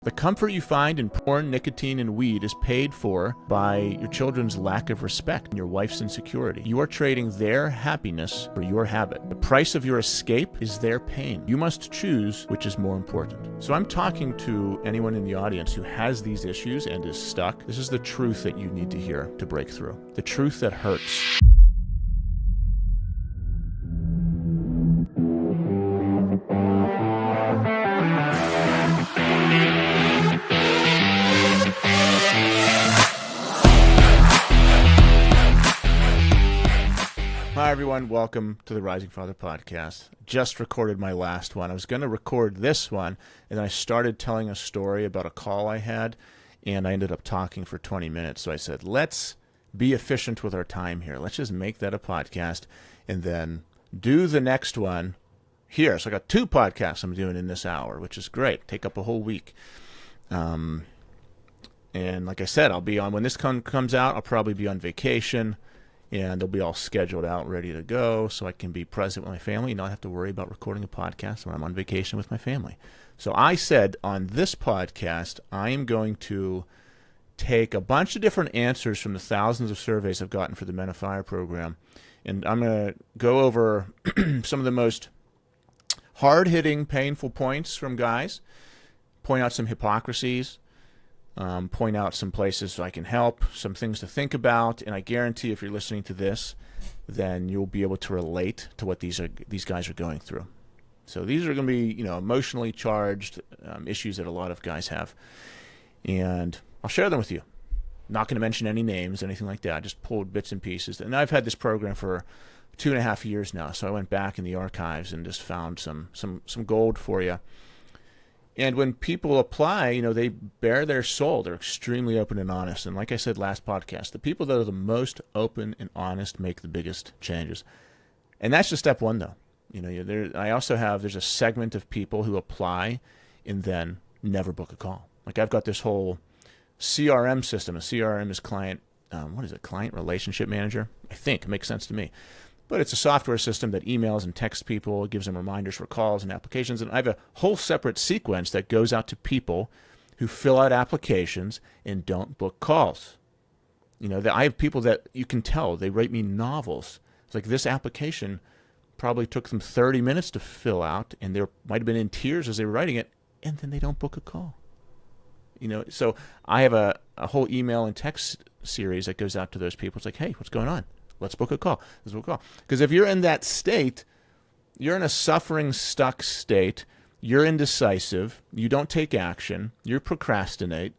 The comfort you find in porn, nicotine, and weed is paid for by your children's lack of respect and your wife's insecurity. You are trading their happiness for your habit. The price of your escape is their pain. You must choose which is more important. So I'm talking to anyone in the audience who has these issues and is stuck. This is the truth that you need to hear to break through. The truth that hurts. Hi everyone, welcome to the Rising Father podcast. Just recorded my last one. I was going to record this one, and then I started telling a story about a call I had, and I ended up talking for 20 minutes. So I said, let's be efficient with our time here. Let's just make that a podcast, and then do the next one here. So I got 2 podcasts I'm doing in this hour, which is great. Take up a whole week. And like I said, I'll be on, when this comes out, I'll probably be on vacation. And they'll be all scheduled out, ready to go, so I can be present with my family and not have to worry about recording a podcast when I'm on vacation with my family. So I said on this podcast, I am going to take a bunch of different answers from the thousands of surveys I've gotten for the Men of Fire program, and I'm going to go over some of the most hard-hitting, painful points from guys, point out some hypocrisies, point out some places I can help, some things to think about, and I guarantee if you're listening to this, then you'll be able to relate to what these guys are going through. So these are going to be, emotionally charged issues that a lot of guys have, and I'll share them with you. Not going to mention any names, anything like that. I just pulled bits and pieces, and I've had this program for 2.5 years now. So I went back in the archives and just found some gold for you. And when people apply, they bare their soul. They're extremely open and honest. And like I said last podcast, the people that are the most open and honest make the biggest changes. And that's just step one, though. There's a segment of people who apply and then never book a call. Like I've got this whole CRM system. A CRM is client relationship manager? I think it makes sense to me. But it's a software system that emails and texts people, gives them reminders for calls and applications. And I have a whole separate sequence that goes out to people who fill out applications and don't book calls. I have people that you can tell, they write me novels. It's like this application probably took them 30 minutes to fill out, and they might have been in tears as they were writing it, and then they don't book a call. So I have a whole email and text series that goes out to those people. It's like, hey, what's going on? Let's book a call. Because if you're in that state, you're in a suffering, stuck state. You're indecisive. You don't take action. You procrastinate.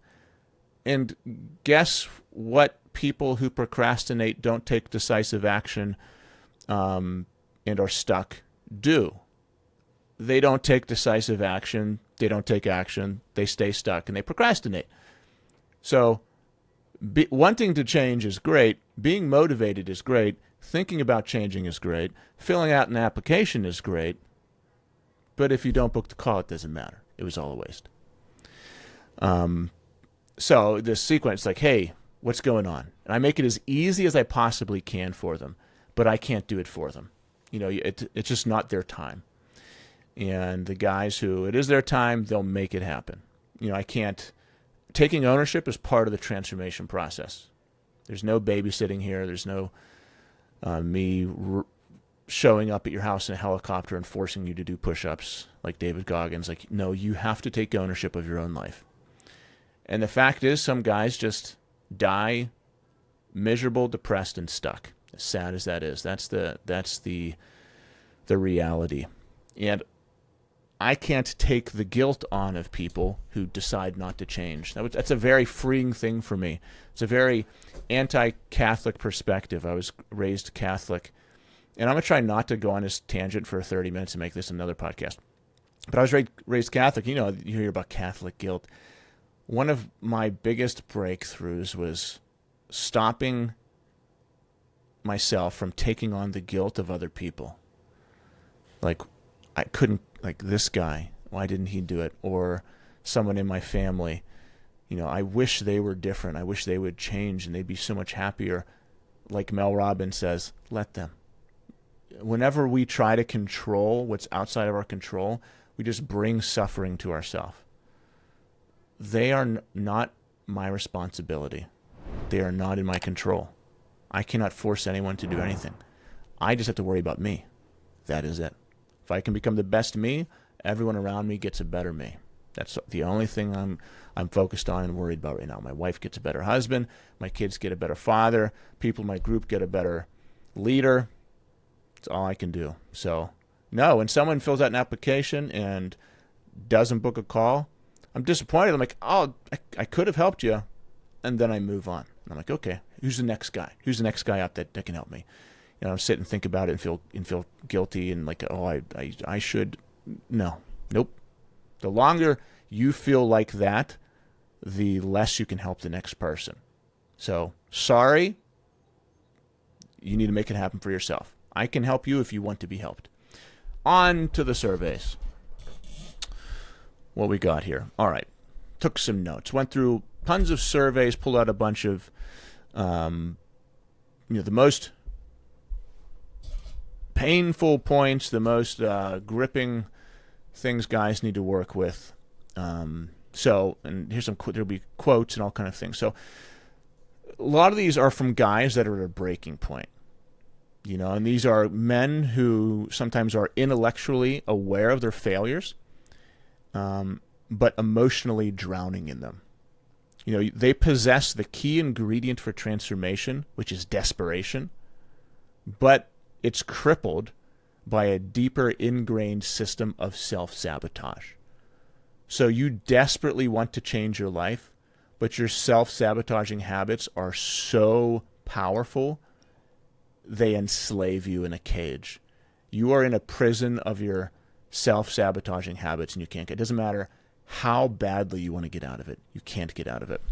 And guess what people who procrastinate, don't take decisive action, and are stuck do? They don't take decisive action. They don't take action. They stay stuck, and they procrastinate. So wanting to change is great. Being motivated is great. Thinking about changing is great. Filling out an application is great. But if you don't book the call, it doesn't matter. It was all a waste. So the sequence, like, hey, what's going on? And I make it as easy as I possibly can for them, but I can't do it for them. It's just not their time. And the guys who it is their time, they'll make it happen. I can't. Taking ownership is part of the transformation process. There's no babysitting here. There's no showing up at your house in a helicopter and forcing you to do push-ups like David Goggins. Like, no, you have to take ownership of your own life. And the fact is, some guys just die miserable, depressed, and stuck. As sad as that is, that's the reality. And I can't take the guilt on of people who decide not to change. That's a very freeing thing for me. It's a very anti-Catholic perspective. I was raised Catholic. And I'm going to try not to go on this tangent for 30 minutes and make this another podcast. But I was raised Catholic. You hear about Catholic guilt. One of my biggest breakthroughs was stopping myself from taking on the guilt of other people. Like, I couldn't, like this guy, why didn't he do it? Or someone in my family, I wish they were different. I wish they would change and they'd be so much happier. Like Mel Robbins says, let them. Whenever we try to control what's outside of our control, we just bring suffering to ourselves. they are not my responsibility. They are not in my control. I cannot force anyone to do anything. I just have to worry about me. That is it. If I can become the best me, everyone around me gets a better me. That's the only thing I'm focused on and worried about right now. My wife gets a better husband. My kids get a better father. People in my group get a better leader. That's all I can do. So, no, when someone fills out an application and doesn't book a call, I'm disappointed. I'm like, oh, I could have helped you. And then I move on. And I'm like, okay, who's the next guy? Who's the next guy up that can help me? You know, sit and think about it and feel guilty and like, oh, I should. No, nope. The longer you feel like that, the less you can help the next person. So, sorry, you need to make it happen for yourself. I can help you if you want to be helped. On to the surveys. What we got here. All right. Took some notes. Went through tons of surveys, pulled out a bunch of, the most painful points, the most gripping things guys need to work with. And here's there'll be quotes and all kind of things. So a lot of these are from guys that are at a breaking point. And these are men who sometimes are intellectually aware of their failures, but emotionally drowning in them. They possess the key ingredient for transformation, which is desperation, but it's crippled by a deeper ingrained system of self-sabotage. So you desperately want to change your life, but your self-sabotaging habits are so powerful, they enslave you in a cage. You are in a prison of your self-sabotaging habits, and you can't get. It doesn't matter how badly you want to get out of it. You can't get out of it.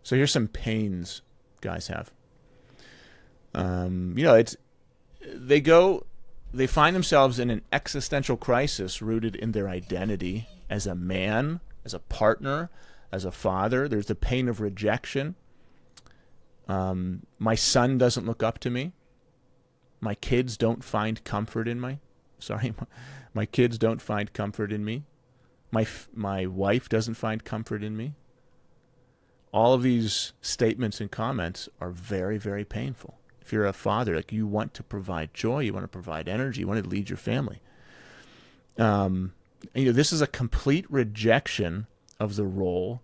So here's some pains guys have. They find themselves in an existential crisis rooted in their identity as a man, as a partner, as a father. There's the pain of rejection. My son doesn't look up to me. My kids don't find comfort in my kids don't find comfort in me. My wife doesn't find comfort in me. All of these statements and comments are very, very painful. If you're a father, like, you want to provide joy, you want to provide energy, you want to lead your family. This is a complete rejection of the role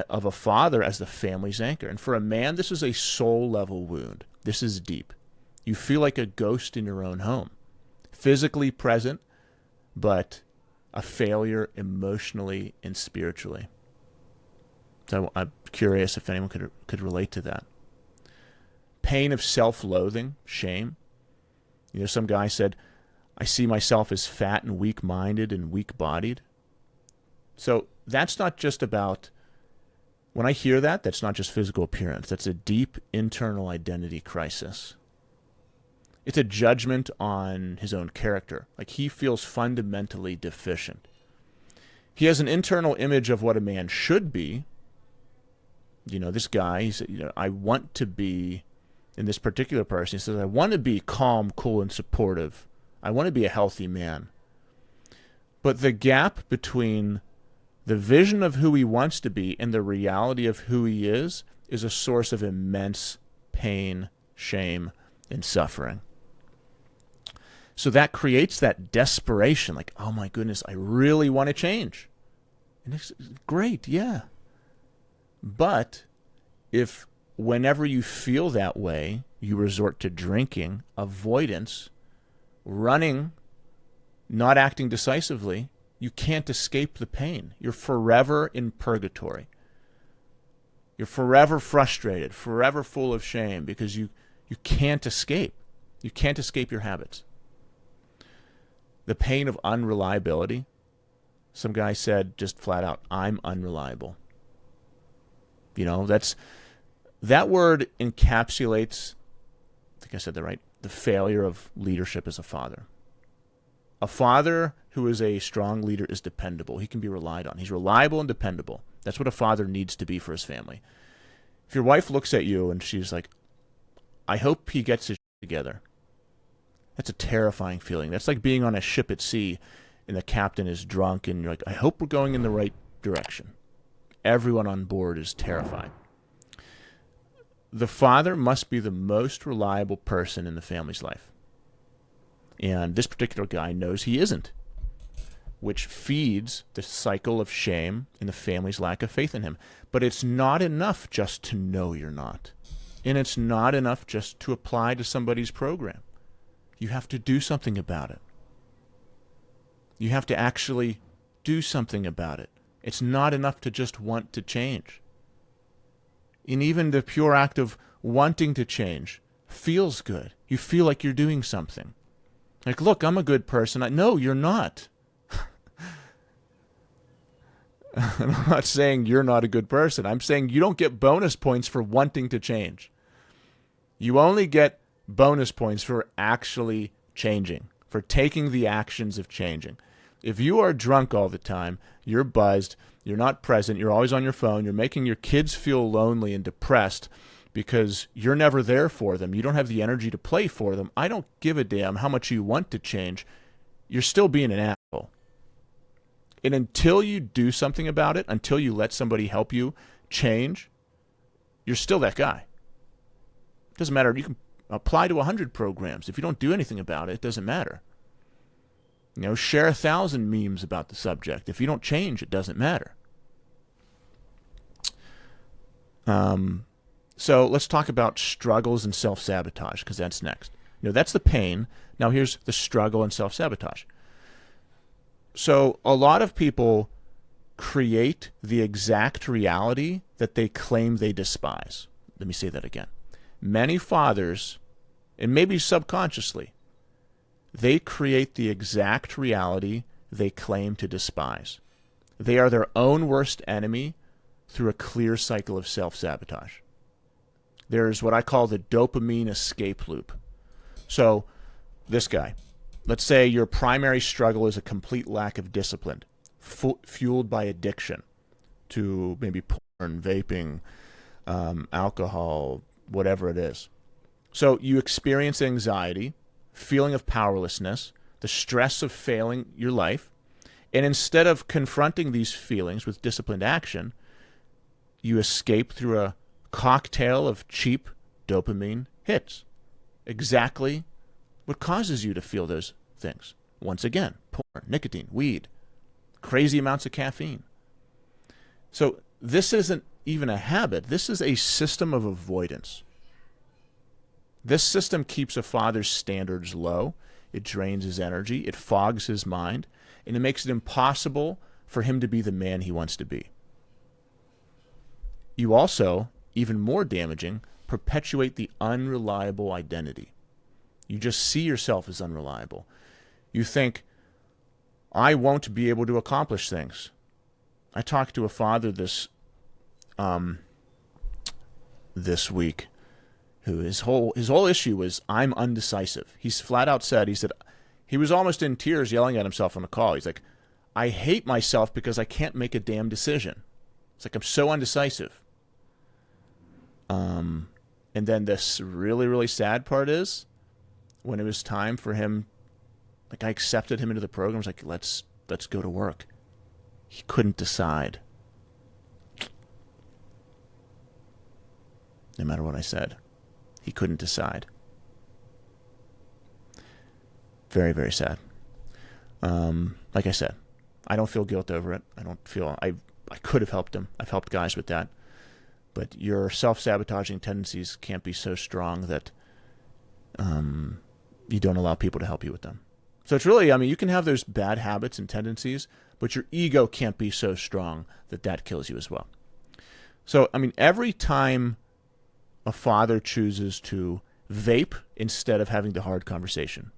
of a father as the family's anchor. And for a man, this is a soul-level wound. This is deep. You feel like a ghost in your own home, physically present, but a failure emotionally and spiritually. So I'm curious if anyone could relate to that. Pain of self-loathing, shame. Some guy said, I see myself as fat and weak-minded and weak-bodied. So that's not just about, when I hear that, that's not just physical appearance. That's a deep internal identity crisis. It's a judgment on his own character. Like, he feels fundamentally deficient. He has an internal image of what a man should be. This guy, he said, I want to be, in this particular person, he says, I want to be calm, cool, and supportive. I want to be a healthy man. But the gap between the vision of who he wants to be and the reality of who he is a source of immense pain, shame, and suffering. So that creates that desperation, like, oh my goodness, I really want to change. And it's great, yeah. But if whenever you feel that way, you resort to drinking, avoidance, running, not acting decisively, you can't escape the pain. You're forever in purgatory. You're forever frustrated, forever full of shame, because you can't escape. You can't escape your habits. The pain of unreliability. Some guy said just flat out, I'm unreliable. That word encapsulates, I think I said that right, the failure of leadership as a father. A father who is a strong leader is dependable. He can be relied on. He's reliable and dependable. That's what a father needs to be for his family. If your wife looks at you and she's like, I hope he gets his shit together, that's a terrifying feeling. That's like being on a ship at sea and the captain is drunk and you're like, I hope we're going in the right direction. everyone on board is terrified. The father must be the most reliable person in the family's life. And this particular guy knows he isn't, which feeds the cycle of shame and the family's lack of faith in him. But it's not enough just to know you're not. And it's not enough just to apply to somebody's program. You have to do something about it. You have to actually do something about it. It's not enough to just want to change. And even the pure act of wanting to change feels good. You feel like you're doing something. Like, look, I'm a good person. No, you're not. I'm not saying you're not a good person. I'm saying you don't get bonus points for wanting to change. You only get bonus points for actually changing, for taking the actions of changing. If you are drunk all the time, you're buzzed, you're not present, you're always on your phone, you're making your kids feel lonely and depressed because you're never there for them, you don't have the energy to play for them, I don't give a damn how much you want to change, you're still being an asshole. And until you do something about it, until you let somebody help you change, you're still that guy. It doesn't matter. You can apply to 100 programs. If you don't do anything about it, it doesn't matter. You know, share 1,000 memes about the subject. If you don't change, it doesn't matter. So let's talk about struggles and self-sabotage, because that's next. You know, that's the pain. Now here's the struggle and self-sabotage. So a lot of people create the exact reality that they claim they despise. Let me say that again. Many fathers, and maybe subconsciously, they create the exact reality they claim to despise. They are their own worst enemy through a clear cycle of self-sabotage. There's what I call the dopamine escape loop. So this guy, let's say your primary struggle is a complete lack of discipline, fueled by addiction to maybe porn, vaping, alcohol, whatever it is. So you experience anxiety, feeling of powerlessness, the stress of failing your life, and instead of confronting these feelings with disciplined action, you escape through a cocktail of cheap dopamine hits. Exactly what causes you to feel those things. Once again, porn, nicotine, weed, crazy amounts of caffeine. So this isn't even a habit. This is a system of avoidance. This system keeps a father's standards low. It drains his energy. It fogs his mind. And it makes it impossible for him to be the man he wants to be. You also, even more damaging, perpetuate the unreliable identity. You just see yourself as unreliable. You think, I won't be able to accomplish things. I talked to a father this week who his whole issue was, I'm undecisive. He's flat out said, he was almost in tears yelling at himself on the call. He's like, I hate myself because I can't make a damn decision. It's like, I'm so undecisive. And then this really, really sad part is when it was time for him, like I accepted him into the program. I was like, let's go to work. He couldn't decide. No matter what I said, he couldn't decide. Very, very sad. Like I said, I don't feel guilt over it. I don't feel I could have helped him. I've helped guys with that. But your self-sabotaging tendencies can't be so strong that you don't allow people to help you with them. So it's really, you can have those bad habits and tendencies, but your ego can't be so strong that that kills you as well. So, every time a father chooses to vape instead of having the hard conversation,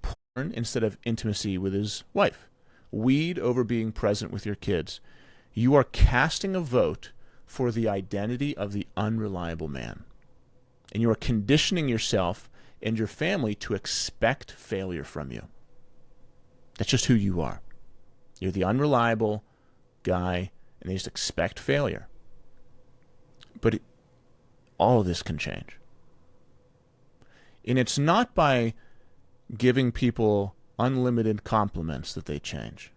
porn instead of intimacy with his wife, weed over being present with your kids, you are casting a vote for the identity of the unreliable man. And you are conditioning yourself and your family to expect failure from you. That's just who you are. You're the unreliable guy, and they just expect failure. But all of this can change. And it's not by giving people unlimited compliments that they change,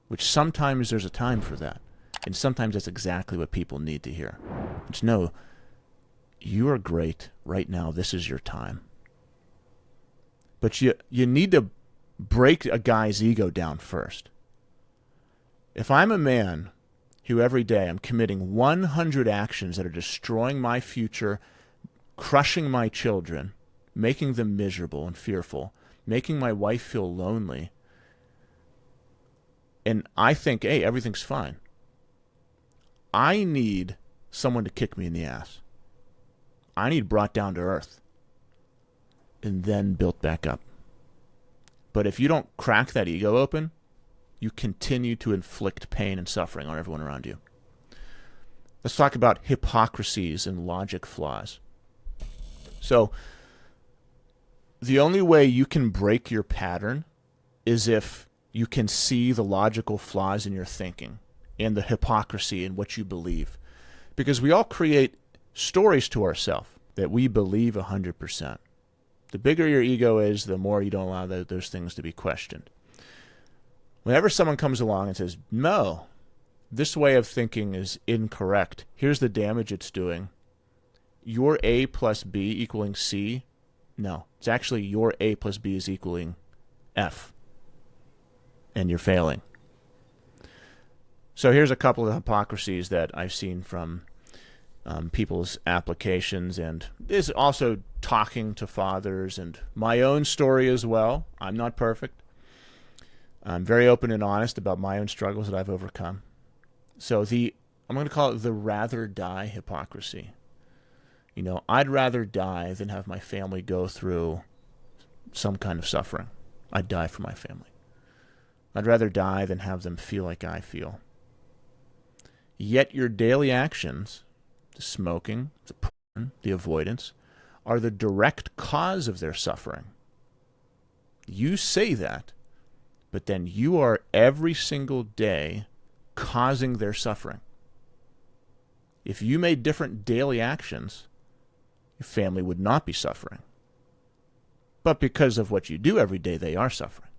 which sometimes there's a time for that. And sometimes that's exactly what people need to hear. It's no, you are great right now. This is your time. But you need to break a guy's ego down first. If I'm a man who every day I'm committing 100 actions that are destroying my future, crushing my children, making them miserable and fearful, making my wife feel lonely, and I think, hey, everything's fine, I need someone to kick me in the ass. I need brought down to earth and then built back up. But if you don't crack that ego open, you continue to inflict pain and suffering on everyone around you. Let's talk about hypocrisies and logic flaws. So, the only way you can break your pattern is if you can see the logical flaws in your thinking and the hypocrisy in what you believe. Because we all create stories to ourselves that we believe 100%. The bigger your ego is, the more you don't allow those things to be questioned. Whenever someone comes along and says, no, this way of thinking is incorrect, here's the damage it's doing, your A plus B equaling C, no, it's actually your A plus B is equaling F, and you're failing. So here's a couple of hypocrisies that I've seen from people's applications, and this is also talking to fathers and my own story as well. I'm not perfect. I'm very open and honest about my own struggles that I've overcome. So I'm going to call it the rather die hypocrisy. You know, I'd rather die than have my family go through some kind of suffering. I'd die for my family. I'd rather die than have them feel like I feel. Yet your daily actions, the smoking, the porn, the avoidance, are the direct cause of their suffering. You say that, but then you are every single day causing their suffering. If you made different daily actions, your family would not be suffering. But because of what you do every day, they are suffering.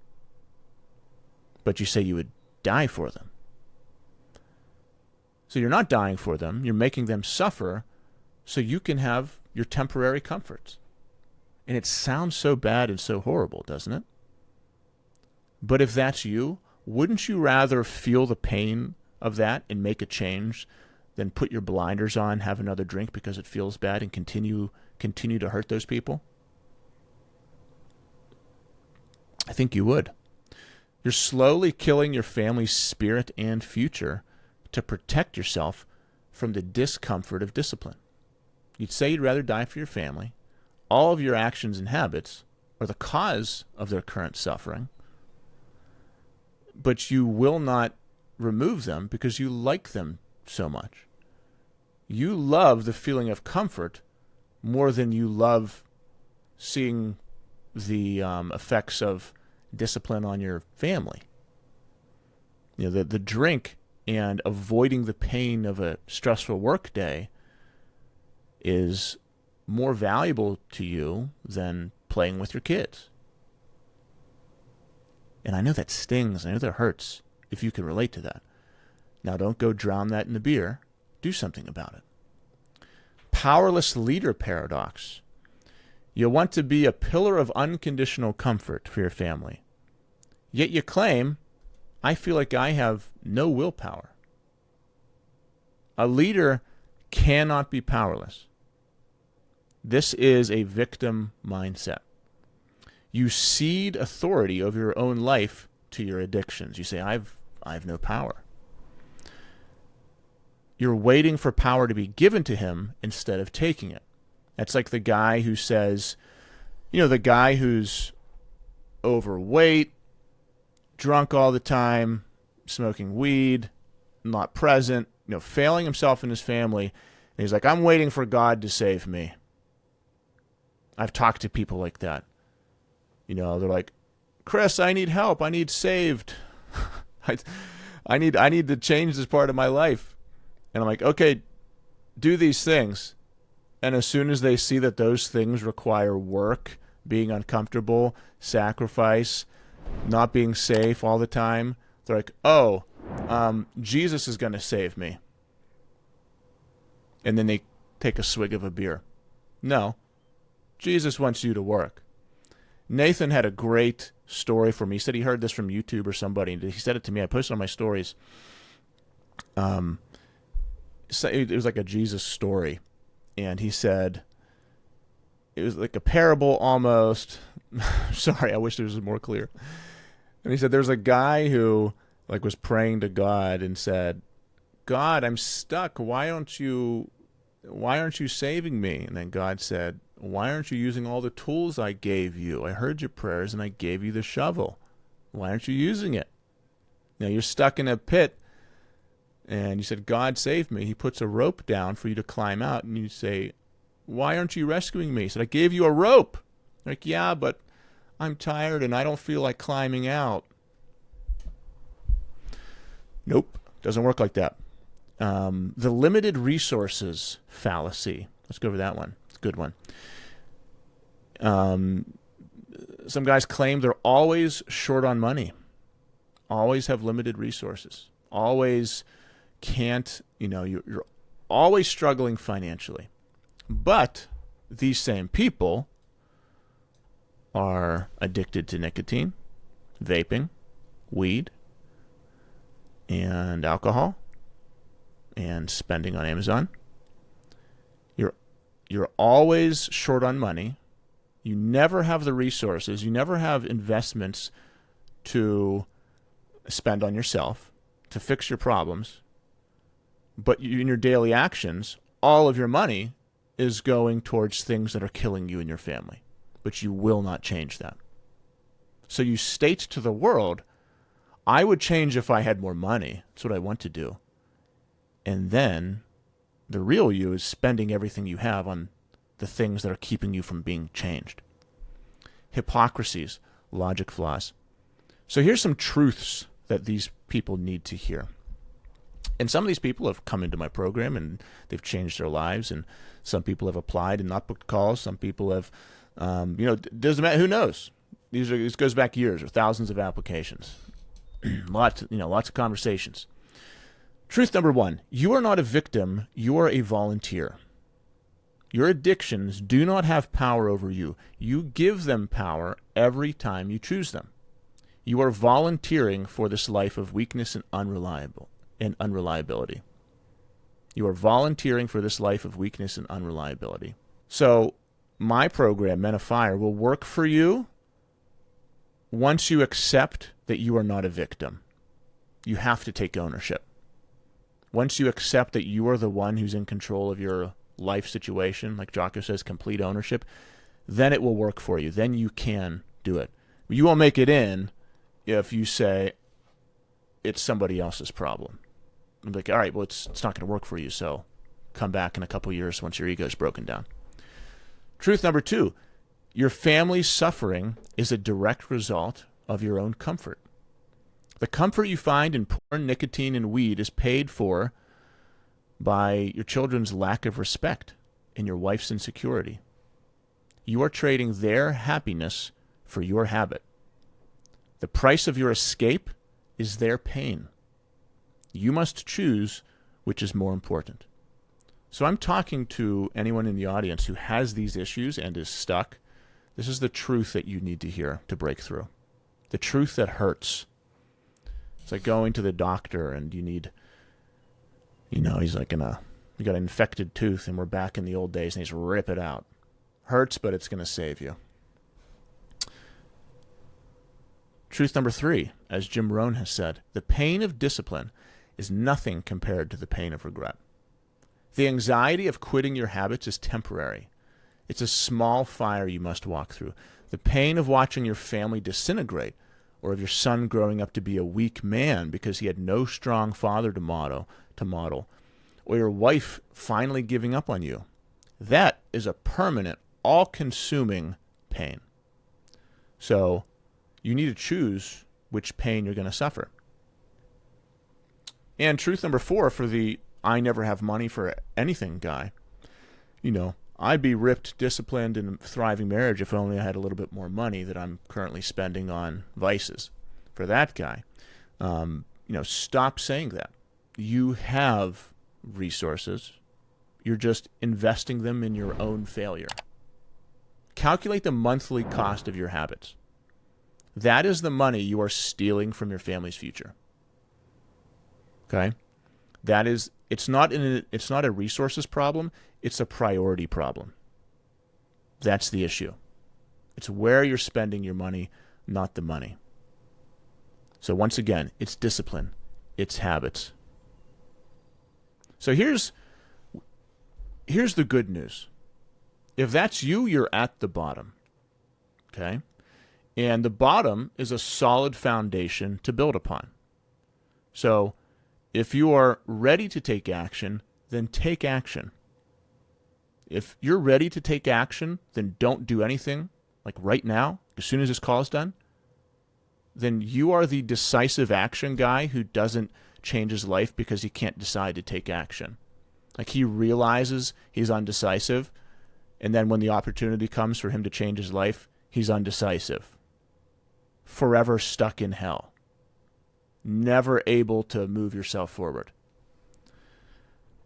But you say you would die for them. So you're not dying for them, you're making them suffer so you can have your temporary comforts. And it sounds so bad and so horrible, doesn't it? But if that's you, wouldn't you rather feel the pain of that and make a change than put your blinders on, have another drink because it feels bad, and continue to hurt those people? I think you would. You're slowly killing your family's spirit and future to protect yourself from the discomfort of discipline. You'd say you'd rather die for your family. All of your actions and habits are the cause of their current suffering, but you will not remove them because you like them so much. You love the feeling of comfort more than you love seeing the effects of discipline on your family. You know, the drink and avoiding the pain of a stressful work day is more valuable to you than playing with your kids. And I know that stings. I know that hurts if you can relate to that. Now, don't go drown that in the beer. Do something about it. Powerless leader paradox. You want to be a pillar of unconditional comfort for your family. Yet you claim, I feel like I have no willpower. A leader cannot be powerless. This is a victim mindset. You cede authority over your own life to your addictions. You say, I have no power. You're waiting for power to be given to him instead of taking it. That's like the guy who says, the guy who's overweight, drunk all the time, smoking weed, not present, failing himself and his family. And he's like, I'm waiting for God to save me. I've talked to people like that. They're like, Chris, I need help. I need saved. I need to change this part of my life. And I'm like, okay, do these things. And as soon as they see that those things require work, being uncomfortable, sacrifice, not being safe all the time, they're like, oh, Jesus is going to save me. And then they take a swig of a beer. No, Jesus wants you to work. Nathan had a great story for me. He said he heard this from YouTube or somebody. He said it to me. I posted on my stories. So it was like a Jesus story. And he said, it was like a parable almost. Sorry, I wish it was more clear. And he said there's a guy who like was praying to God and said, God, I'm stuck. Why aren't you saving me? And then God said, why aren't you using all the tools I gave you? I heard your prayers and I gave you the shovel. Why aren't you using it? Now you're stuck in a pit. And you said, God saved me. He puts a rope down for you to climb out. And you say, why aren't you rescuing me? He said, I gave you a rope. Like, yeah, but I'm tired and I don't feel like climbing out. Nope, doesn't work like that. The limited resources fallacy. Let's go over that one. It's a good one. Some guys claim they're always short on money, always have limited resources, always can't, you're always struggling financially. But these same people are addicted to nicotine, vaping, weed, and alcohol, and spending on Amazon. You're always short on money. You never have the resources. You never have investments to spend on yourself, to fix your problems. But in your daily actions, all of your money is going towards things that are killing you and your family. But you will not change that. So you state to the world, I would change if I had more money. That's what I want to do. And then the real you is spending everything you have on the things that are keeping you from being changed. Hypocrisies, logic flaws. So here's some truths that these people need to hear. And some of these people have come into my program and they've changed their lives. And some people have applied and not booked calls. Some people have, doesn't matter. Who knows? This goes back years or thousands of applications. Lots of conversations. Truth number one, you are not a victim, you are a volunteer. Your addictions do not have power over you. You give them power every time you choose them. You are volunteering for this life of weakness and unreliability. You are volunteering for this life of weakness and unreliability. So my program, Men of Fire, will work for you once you accept that you are not a victim. You have to take ownership. Once you accept that you are the one who's in control of your life situation, like Jocko says, complete ownership, then it will work for you. Then you can do it. You won't make it in if you say it's somebody else's problem. I'm like, all right, well, it's not going to work for you, so come back in a couple years once your ego is broken down. Truth number two, your family's suffering is a direct result of your own comfort. The comfort you find in porn, nicotine, and weed is paid for by your children's lack of respect and your wife's insecurity. You are trading their happiness for your habit. The price of your escape is their pain. You must choose which is more important. So I'm talking to anyone in the audience who has these issues and is stuck. This is the truth that you need to hear to break through. The truth that hurts. It's like going to the doctor and you need, he's like you got an infected tooth and we're back in the old days and he's rip it out. Hurts, but it's going to save you. Truth number three, as Jim Rohn has said, the pain of discipline is nothing compared to the pain of regret. The anxiety of quitting your habits is temporary. It's a small fire you must walk through. The pain of watching your family disintegrate, or of your son growing up to be a weak man because he had no strong father to model, or your wife finally giving up on you. That is a permanent, all-consuming pain. So you need to choose which pain you're going to suffer. And truth number four for the I never have money for anything guy, I'd be ripped, disciplined, and thriving marriage if only I had a little bit more money that I'm currently spending on vices. For that guy, stop saying that. You have resources. You're just investing them in your own failure. Calculate the monthly cost of your habits. That is the money you are stealing from your family's future. Okay? It's not a resources problem, it's a priority problem. That's the issue. It's where you're spending your money, not the money. So once again, it's discipline, it's habits. So here's the good news. If that's you, you're at the bottom. Okay? And the bottom is a solid foundation to build upon. So if you are ready to take action, then take action. If you're ready to take action, then don't do anything, like right now, as soon as this call is done. Then you are the decisive action guy who doesn't change his life because he can't decide to take action. Like he realizes he's undecisive, and then when the opportunity comes for him to change his life, he's undecisive. Forever stuck in hell. Never able to move yourself forward.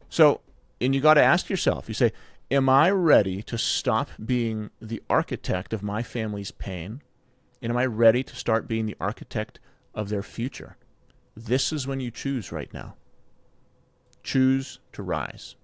So, and you got to ask yourself, you say, am I ready to stop being the architect of my family's pain? And am I ready to start being the architect of their future? This is when you choose right now. Choose to rise.